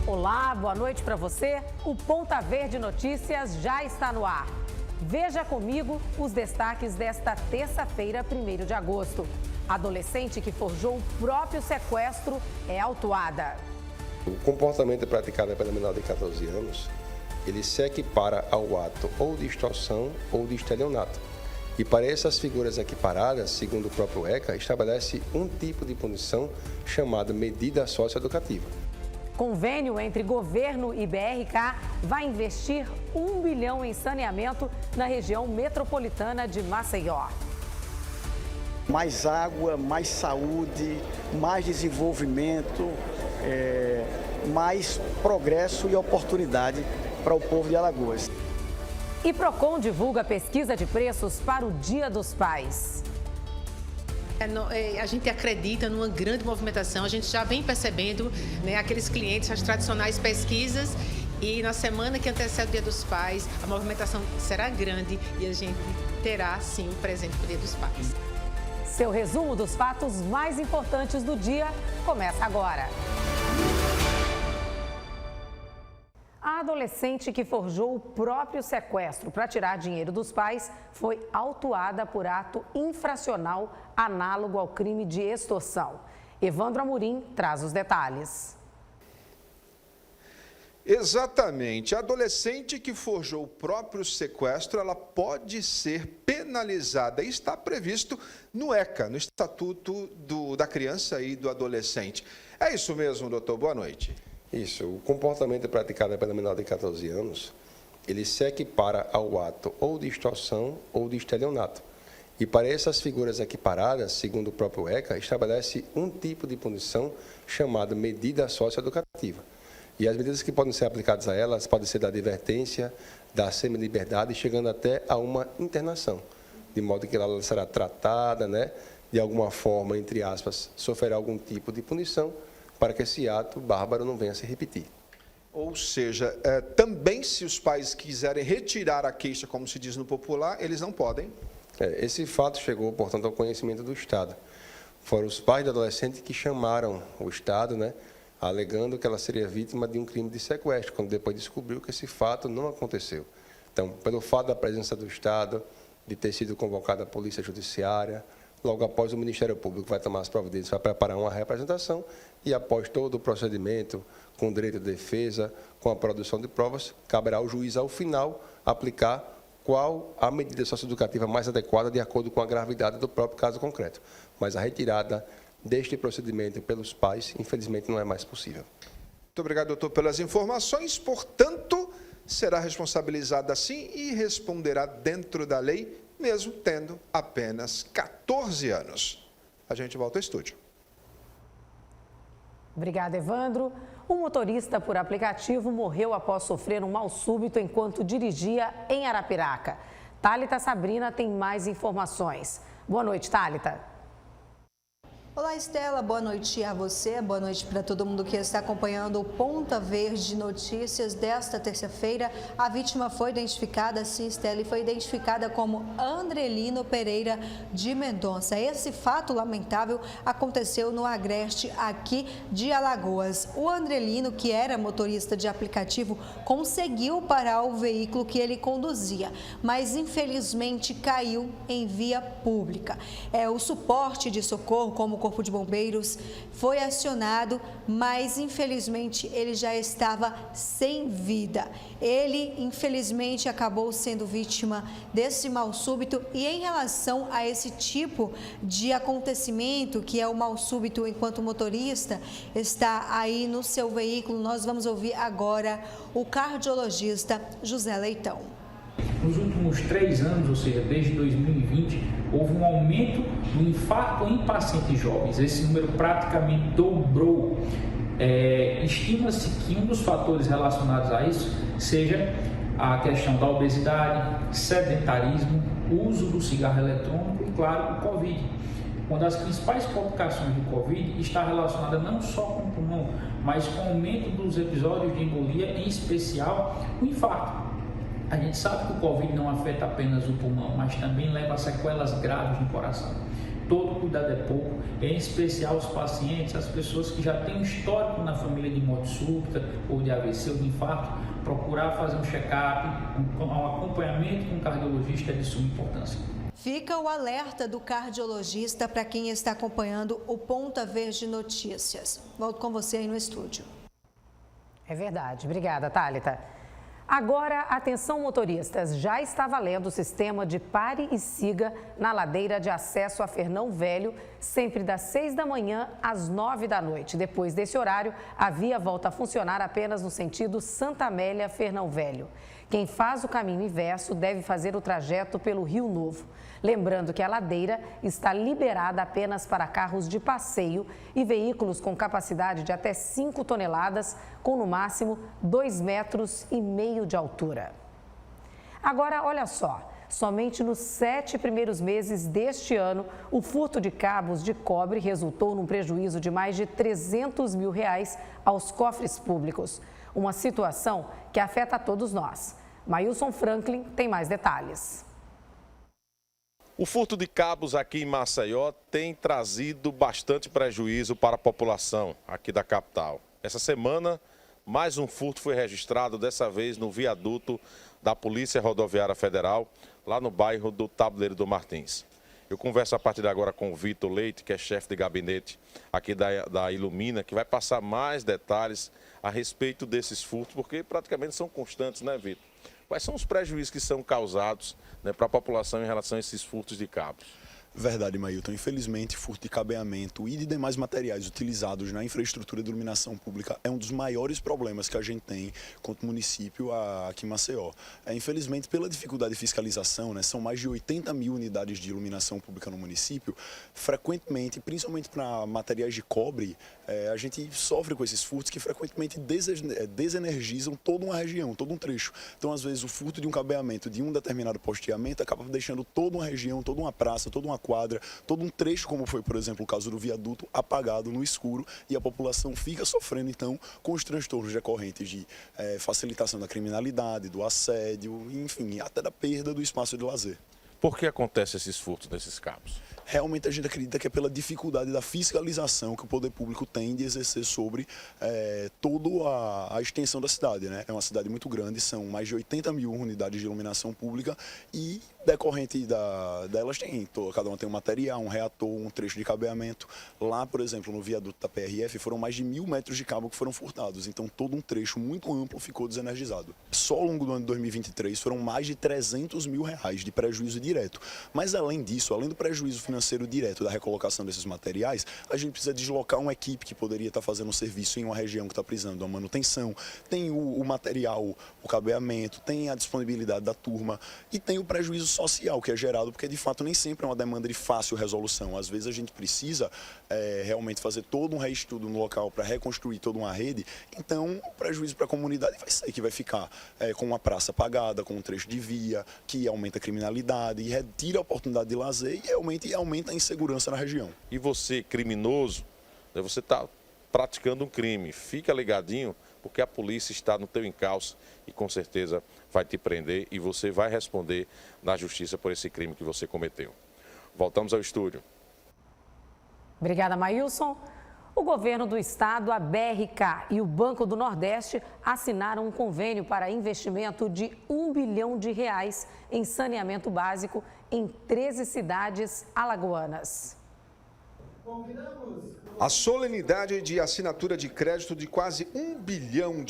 Olá, boa noite para você. O Ponta Verde Notícias já está no ar. Veja comigo os destaques desta terça-feira, 1º de agosto. Adolescente que forjou o próprio sequestro é autuada. O comportamento praticado pela menor de 14 anos, ele se equipara ao ato ou de extorsão ou de estelionato. E para essas figuras equiparadas, segundo o próprio ECA, estabelece um tipo de punição chamada medida socioeducativa. Convênio entre governo e BRK vai investir 1 bilhão em saneamento na região metropolitana de Maceió. Mais água, mais saúde, mais desenvolvimento, mais progresso e oportunidade para o povo de Alagoas. E Procon divulga pesquisa de preços para o Dia dos Pais. A gente acredita numa grande movimentação, a gente já vem percebendo, né, aqueles clientes, as tradicionais pesquisas, e na semana que antecede o Dia dos Pais, a movimentação será grande e a gente terá, sim, um presente para o Dia dos Pais. Seu resumo dos fatos mais importantes do dia começa agora. A adolescente que forjou o próprio sequestro para tirar dinheiro dos pais foi autuada por ato infracional análogo ao crime de extorsão. Evandro Amorim traz os detalhes. Exatamente. A adolescente que forjou o próprio sequestro, ela pode ser penalizada. Está previsto no ECA, no Estatuto da Criança e do Adolescente. É isso mesmo, doutor? Boa noite. Isso, o comportamento praticado pela menor de 14 anos, ele se equipara ao ato ou de extorsão ou de estelionato. E para essas figuras equiparadas, segundo o próprio ECA, estabelece um tipo de punição chamada medida socioeducativa. E as medidas que podem ser aplicadas a elas podem ser da advertência, da semi-liberdade, chegando até a uma internação, de modo que ela será tratada, né, de alguma forma, entre aspas, sofrerá algum tipo de punição, para que esse ato bárbaro não venha a se repetir. Ou seja, também se os pais quiserem retirar a queixa, como se diz no popular, eles não podem? Esse fato chegou, portanto, ao conhecimento do Estado. Foram os pais do adolescente que chamaram o Estado, né, alegando que ela seria vítima de um crime de sequestro, quando depois descobriu que esse fato não aconteceu. Então, pelo fato da presença do Estado, de ter sido convocada a Polícia Judiciária, logo após o Ministério Público vai tomar as providências para preparar uma representação e após todo o procedimento, com direito de defesa, com a produção de provas, caberá ao juiz, ao final, aplicar qual a medida socioeducativa mais adequada de acordo com a gravidade do próprio caso concreto. Mas a retirada deste procedimento pelos pais, infelizmente, não é mais possível. Muito obrigado, doutor, pelas informações. Portanto, será responsabilizada sim e responderá dentro da lei, mesmo tendo apenas 14 anos. A gente volta ao estúdio. Obrigada, Evandro. Um motorista por aplicativo morreu após sofrer um mal súbito enquanto dirigia em Arapiraca. Thalita Sabrina tem mais informações. Boa noite, Thalita. Olá, Estela, boa noite a você, boa noite para todo mundo que está acompanhando o Ponta Verde Notícias desta terça-feira. A vítima foi identificada, sim, Estela, e foi identificada como Andrelino Pereira de Mendonça. Esse fato lamentável aconteceu no Agreste, aqui de Alagoas. O Andrelino, que era motorista de aplicativo, conseguiu parar o veículo que ele conduzia, mas infelizmente caiu em via pública. O suporte de socorro, como o Corpo de Bombeiros, foi acionado, mas infelizmente ele já estava sem vida. Ele, infelizmente, acabou sendo vítima desse mal súbito. E em relação a esse tipo de acontecimento, que é o mal súbito enquanto o motorista está aí no seu veículo, nós vamos ouvir agora o cardiologista José Leitão. Nos últimos 3 anos, ou seja, desde 2020, houve um aumento do infarto em pacientes jovens. Esse número praticamente dobrou. Estima-se que um dos fatores relacionados a isso seja a questão da obesidade, sedentarismo, uso do cigarro eletrônico e, claro, o Covid. Uma das principais complicações do Covid está relacionada não só com o pulmão, mas com o aumento dos episódios de embolia, em especial o infarto. A gente sabe que o Covid não afeta apenas o pulmão, mas também leva a sequelas graves no coração. todo cuidado é pouco, em especial os pacientes, as pessoas que já têm um histórico na família de morte súbita, ou de AVC, ou de infarto, procurar fazer um check-up, um acompanhamento com um cardiologista é de suma importância. Fica o alerta do cardiologista para quem está acompanhando o Ponta Verde Notícias. Volto com você aí no estúdio. É verdade. Obrigada, Thálita. Agora, atenção motoristas, já está valendo o sistema de pare e siga na ladeira de acesso a Fernão Velho, sempre das 6 da manhã às 9 da noite. Depois desse horário, a via volta a funcionar apenas no sentido Santa Amélia-Fernão Velho. Quem faz o caminho inverso deve fazer o trajeto pelo Rio Novo. Lembrando que a ladeira está liberada apenas para carros de passeio e veículos com capacidade de até 5 toneladas, com no máximo 2,5 metros de altura. Agora, olha só, somente nos 7 primeiros meses deste ano, o furto de cabos de cobre resultou num prejuízo de mais de R$300 mil aos cofres públicos. Uma situação que afeta a todos nós. Maílson Franklin tem mais detalhes. O furto de cabos aqui em Maceió tem trazido bastante prejuízo para a população aqui da capital. Essa semana, mais um furto foi registrado, dessa vez no viaduto da Polícia Rodoviária Federal, lá no bairro do Tabuleiro do Martins. Eu converso a partir de agora com o Vitor Leite, que é chefe de gabinete aqui da Ilumina, que vai passar mais detalhes a respeito desses furtos, porque praticamente são constantes, né, Vitor? Quais são os prejuízos que são causados, né, para a população em relação a esses furtos de cabos? Verdade, Mailton. Infelizmente, furto de cabeamento e de demais materiais utilizados na infraestrutura de iluminação pública é um dos maiores problemas que a gente tem quanto município aqui em Maceió. Infelizmente, pela dificuldade de fiscalização, né, são mais de 80 mil unidades de iluminação pública no município. Frequentemente, principalmente para materiais de cobre, a gente sofre com esses furtos que frequentemente desenergizam toda uma região, todo um trecho. Então, às vezes, o furto de um cabeamento de um determinado posteamento acaba deixando toda uma região, toda uma praça, toda uma quadra, todo um trecho, como foi, por exemplo, o caso do viaduto, apagado no escuro, e a população fica sofrendo, então, com os transtornos decorrentes de facilitação da criminalidade, do assédio, enfim, até da perda do espaço de lazer. Por que acontecem esses furtos desses cabos? Realmente a gente acredita que é pela dificuldade da fiscalização que o poder público tem de exercer sobre toda a extensão da cidade, né? É uma cidade muito grande, são mais de 80 mil unidades de iluminação pública e decorrente delas cada uma tem um material, um reator, um trecho de cabeamento. Lá, por exemplo, no viaduto da PRF, foram mais de 1.000 metros de cabo que foram furtados, então todo um trecho muito amplo ficou desenergizado. Só ao longo do ano de 2023 foram mais de R$300 mil de prejuízo direto. Mas além disso, além do prejuízo financeiro direto da recolocação desses materiais, a gente precisa deslocar uma equipe que poderia estar fazendo um serviço em uma região que está precisando de uma manutenção, tem o material, o cabeamento, tem a disponibilidade da turma e tem o prejuízo social que é gerado, porque de fato nem sempre é uma demanda de fácil resolução. Às vezes a gente precisa realmente fazer todo um reestudo no local para reconstruir toda uma rede, então o prejuízo para a comunidade vai ser que vai ficar com uma praça apagada, com um trecho de via, que aumenta a criminalidade e retira a oportunidade de lazer e realmente aumenta a insegurança na região. E você, criminoso, você está praticando um crime, fica ligadinho, porque a polícia está no teu encalço e com certeza vai te prender e você vai responder na justiça por esse crime que você cometeu. Voltamos ao estúdio. Obrigada, Maílson. O governo do estado, a BRK e o Banco do Nordeste assinaram um convênio para investimento de R$1 bilhão em saneamento básico em 13 cidades alagoanas. A solenidade de assinatura de crédito de quase R$1 bilhão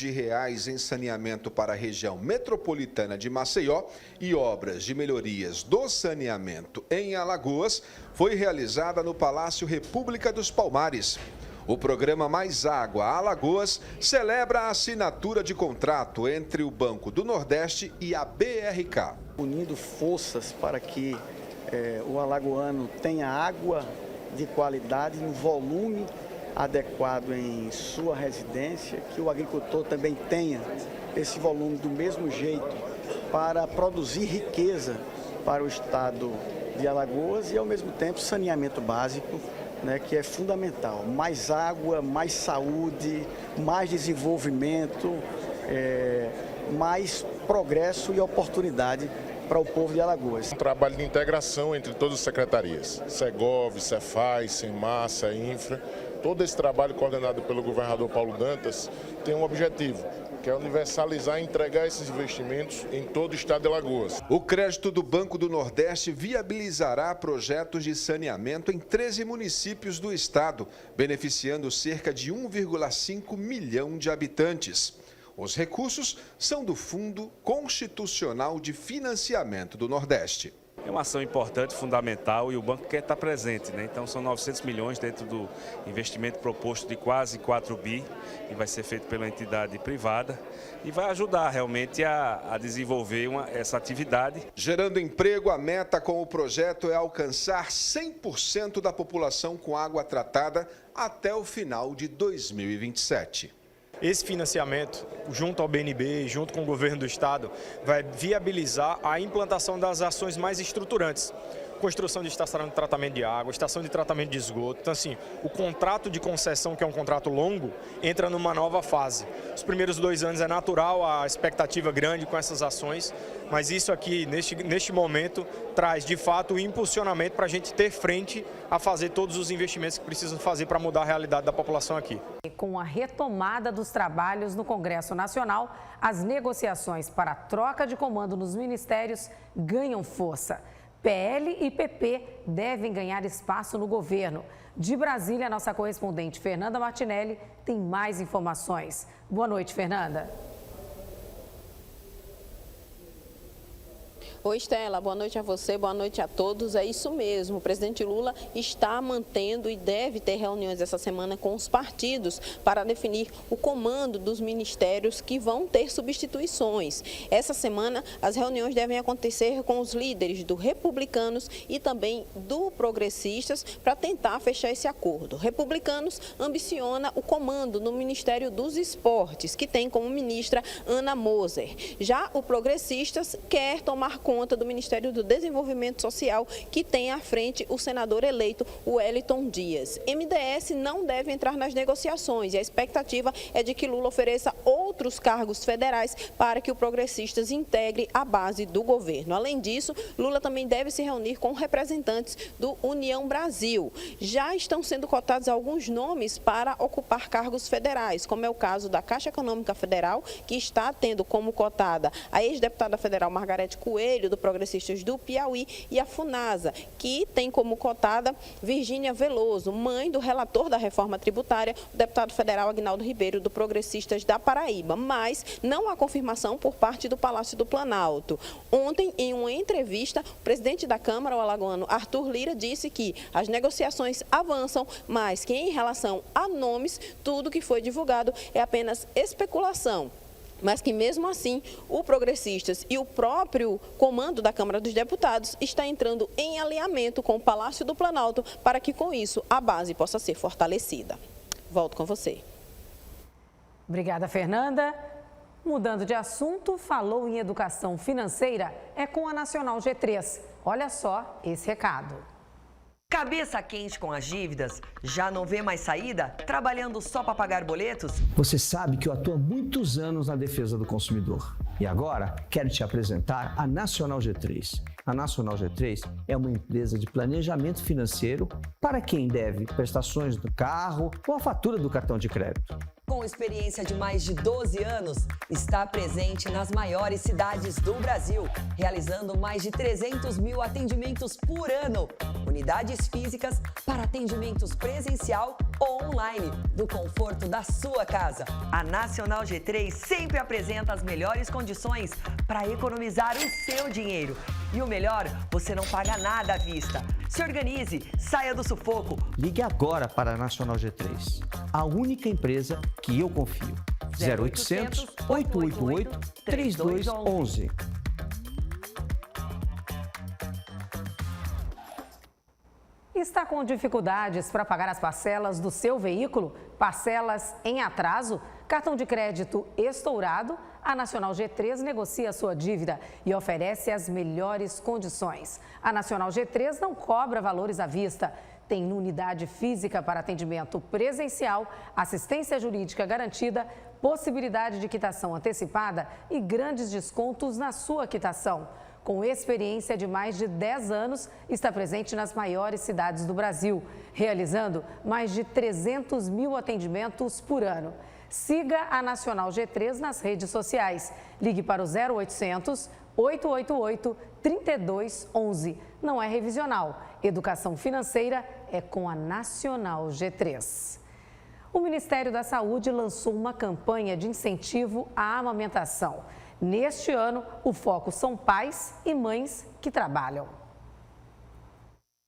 em saneamento para a região metropolitana de Maceió e obras de melhorias do saneamento em Alagoas foi realizada no Palácio República dos Palmares. O programa Mais Água Alagoas celebra a assinatura de contrato entre o Banco do Nordeste e a BRK. Unindo forças para que o alagoano tenha água de qualidade, em volume adequado em sua residência, que o agricultor também tenha esse volume do mesmo jeito para produzir riqueza para o estado de Alagoas e, ao mesmo tempo, saneamento básico, né, que é fundamental. Mais água, mais saúde, mais desenvolvimento, mais progresso e oportunidade para o povo de Alagoas. Um trabalho de integração entre todas as secretarias, Segov, Cefaz, Senmar, Infra. Todo esse trabalho coordenado pelo governador Paulo Dantas tem um objetivo, que é universalizar e entregar esses investimentos em todo o estado de Alagoas. O crédito do Banco do Nordeste viabilizará projetos de saneamento em 13 municípios do estado, beneficiando cerca de 1,5 milhão de habitantes. Os recursos são do Fundo Constitucional de Financiamento do Nordeste. É uma ação importante, fundamental, e o banco quer estar presente, né? Então são 900 milhões dentro do investimento proposto de quase 4 bi, que vai ser feito pela entidade privada e vai ajudar realmente a desenvolver essa atividade. Gerando emprego, a meta com o projeto é alcançar 100% da população com água tratada até o final de 2027. Esse financiamento, junto ao BNB, junto com o governo do estado, vai viabilizar a implantação das ações mais estruturantes. Construção de estação de tratamento de água, estação de tratamento de esgoto. Então, assim, o contrato de concessão, que é um contrato longo, entra numa nova fase. Os primeiros 2 anos é natural, a expectativa grande com essas ações, mas isso aqui, neste momento, traz, de fato, o impulsionamento para a gente ter frente a fazer todos os investimentos que precisam fazer para mudar a realidade da população aqui. Com a retomada dos trabalhos no Congresso Nacional, as negociações para a troca de comando nos ministérios ganham força. PL e PP devem ganhar espaço no governo. De Brasília, nossa correspondente Fernanda Martinelli tem mais informações. Boa noite, Fernanda. Oi, Estela, boa noite a você, boa noite a todos. É isso mesmo, o presidente Lula está mantendo e deve ter reuniões essa semana com os partidos para definir o comando dos ministérios que vão ter substituições. Essa semana, as reuniões devem acontecer com os líderes do Republicanos e também do Progressistas para tentar fechar esse acordo. Republicanos ambiciona o comando no Ministério dos Esportes, que tem como ministra Ana Moser. Já o Progressistas quer tomar conta do Ministério do Desenvolvimento Social, que tem à frente o senador eleito Wellington Dias. MDS não deve entrar nas negociações e a expectativa é de que Lula ofereça outros cargos federais para que o Progressistas integre a base do governo. Além disso, Lula também deve se reunir com representantes do União Brasil. Já estão sendo cotados alguns nomes para ocupar cargos federais, como é o caso da Caixa Econômica Federal, que está tendo como cotada a ex-deputada federal Margarete Coelho, do Progressistas do Piauí, e a FUNASA, que tem como cotada Virgínia Veloso, mãe do relator da reforma tributária, o deputado federal Aguinaldo Ribeiro, do Progressistas da Paraíba. Mas não há confirmação por parte do Palácio do Planalto. Ontem, em uma entrevista, o presidente da Câmara, o alagoano Arthur Lira, disse que as negociações avançam, mas que em relação a nomes, tudo que foi divulgado é apenas especulação. Mas que mesmo assim, o Progressistas e o próprio comando da Câmara dos Deputados está entrando em alinhamento com o Palácio do Planalto para que com isso a base possa ser fortalecida. Volto com você. Obrigada, Fernanda. Mudando de assunto, falou em educação financeira, é com a Nacional G3. Olha só esse recado. Cabeça quente com as dívidas? Já não vê mais saída? Trabalhando só para pagar boletos? Você sabe que eu atuo há muitos anos na defesa do consumidor. E agora quero te apresentar a Nacional G3. A Nacional G3 é uma empresa de planejamento financeiro para quem deve prestações do carro ou a fatura do cartão de crédito. Com experiência de mais de 12 anos, está presente nas maiores cidades do Brasil, realizando mais de 300 mil atendimentos por ano. Unidades físicas para atendimentos presencial ou online, do conforto da sua casa. A Nacional G3 sempre apresenta as melhores condições para economizar o seu dinheiro. E o melhor, você não paga nada à vista. Se organize, saia do sufoco. Ligue agora para a Nacional G3, a única empresa que eu confio. 0800 888 3211. Está com dificuldades para pagar as parcelas do seu veículo? Parcelas em atraso? Cartão de crédito estourado? A Nacional G3 negocia a sua dívida e oferece as melhores condições. A Nacional G3 não cobra valores à vista. Tem unidade física para atendimento presencial, assistência jurídica garantida, possibilidade de quitação antecipada e grandes descontos na sua quitação. com experiência de mais de 10 anos, está presente nas maiores cidades do Brasil, realizando mais de 300 mil atendimentos por ano. Siga a Nacional G3 nas redes sociais. Ligue para o 0800 888 3211. Não é revisional. Educação financeira é com a Nacional G3. O Ministério da Saúde lançou uma campanha de incentivo à amamentação. Neste ano, o foco são pais e mães que trabalham.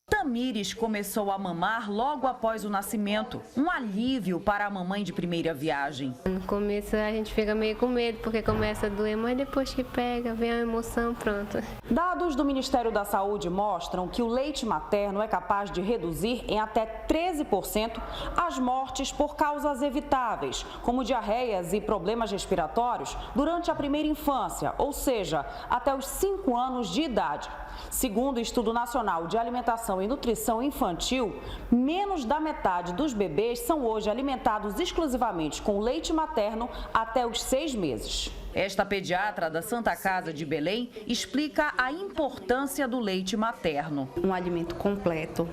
Tamires começou a mamar logo após o nascimento, um alívio para a mamãe de primeira viagem. No começo a gente fica meio com medo porque começa a doer, mas depois que pega, vem a emoção, pronto. Dados do Ministério da Saúde mostram que o leite materno é capaz de reduzir em até 13% as mortes por causas evitáveis, como diarreias e problemas respiratórios, durante a primeira infância, ou seja, até os 5 anos de idade. Segundo o Estudo Nacional de Alimentação e Nutrição Infantil, menos da metade dos bebês são hoje alimentados exclusivamente com leite materno até os 6 meses. Esta pediatra da Santa Casa de Belém explica a importância do leite materno. Um alimento completo,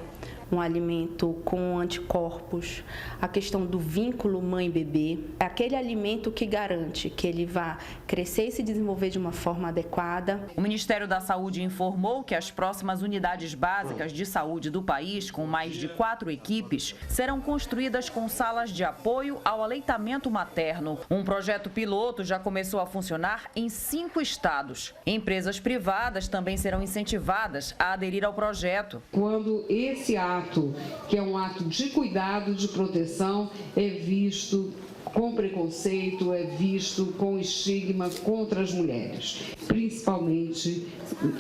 um alimento com anticorpos, a questão do vínculo mãe-bebê, é aquele alimento que garante que ele vá crescer e se desenvolver de uma forma adequada. O Ministério da Saúde informou que as próximas unidades básicas de saúde do país, com mais de 4 equipes, serão construídas com salas de apoio ao aleitamento materno. Um projeto piloto já começou a funcionar em 5 estados. Empresas privadas também serão incentivadas a aderir ao projeto. Quando esse ato, que é um ato de cuidado, de proteção, é visto com preconceito, é visto com estigma contra as mulheres, principalmente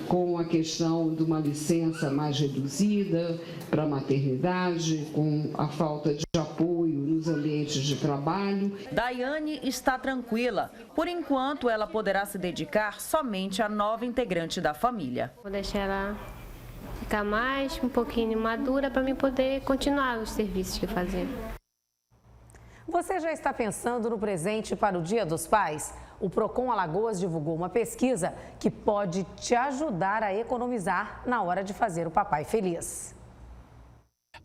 com a questão de uma licença mais reduzida para a maternidade, com a falta de apoio nos ambientes de trabalho. Daiane está tranquila. Por enquanto, ela poderá se dedicar somente à nova integrante da família. Vou deixar ela ficar mais um pouquinho madura para mim poder continuar os serviços que eu fazia. Você já está pensando no presente para o Dia dos Pais? O Procon Alagoas divulgou uma pesquisa que pode te ajudar a economizar na hora de fazer o papai feliz.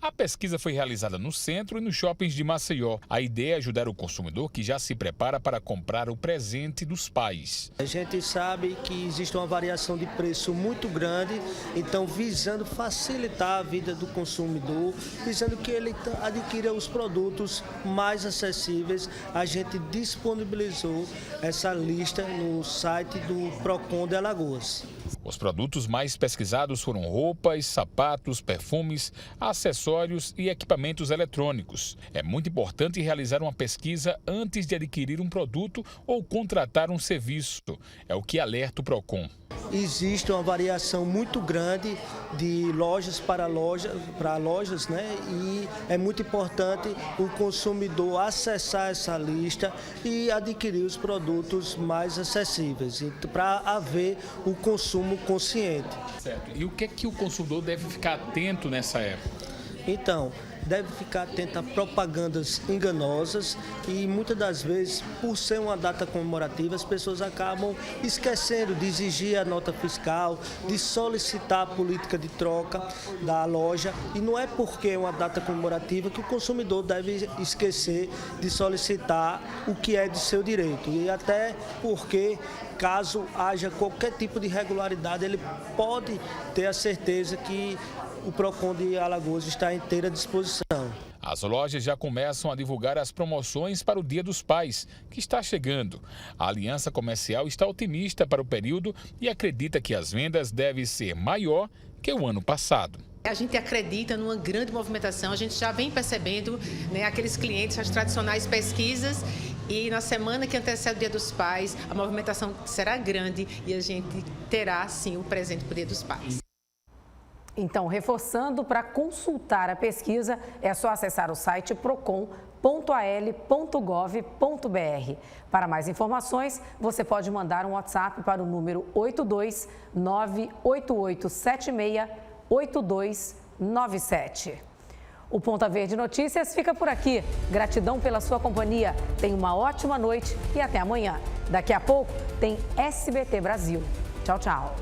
A pesquisa foi realizada no centro e nos shoppings de Maceió. A ideia é ajudar o consumidor que já se prepara para comprar o presente dos pais. A gente sabe que existe uma variação de preço muito grande, então visando facilitar a vida do consumidor, visando que ele adquira os produtos mais acessíveis, a gente disponibilizou essa lista no site do Procon de Alagoas. Os produtos mais pesquisados foram roupas, sapatos, perfumes, acessórios e equipamentos eletrônicos. É muito importante realizar uma pesquisa antes de adquirir um produto ou contratar um serviço. É o que alerta o Procon. Existe uma variação muito grande de lojas para lojas, né? E é muito importante o consumidor acessar essa lista e adquirir os produtos mais acessíveis, para haver o consumo consciente. Certo. E o que é que o consumidor deve ficar atento nessa época? Então, deve ficar atento a propagandas enganosas e muitas das vezes, por ser uma data comemorativa, as pessoas acabam esquecendo de exigir a nota fiscal, de solicitar a política de troca da loja, e não é porque é uma data comemorativa que o consumidor deve esquecer de solicitar o que é de seu direito, e até porque caso haja qualquer tipo de irregularidade, ele pode ter a certeza que o Procon de Alagoas está à inteira disposição. As lojas já começam a divulgar as promoções para o Dia dos Pais, que está chegando. A Aliança Comercial está otimista para o período e acredita que as vendas devem ser maior que o ano passado. A gente acredita numa grande movimentação, a gente já vem percebendo, né, aqueles clientes, as tradicionais pesquisas, e na semana que antecede o Dia dos Pais, a movimentação será grande e a gente terá, sim, o presente para o Dia dos Pais. Então, reforçando, para consultar a pesquisa, é só acessar o site procon.al.gov.br. Para mais informações, você pode mandar um WhatsApp para o número 82988768297. O Ponta Verde Notícias fica por aqui. Gratidão pela sua companhia. Tenha uma ótima noite e até amanhã. Daqui a pouco tem SBT Brasil. Tchau, tchau.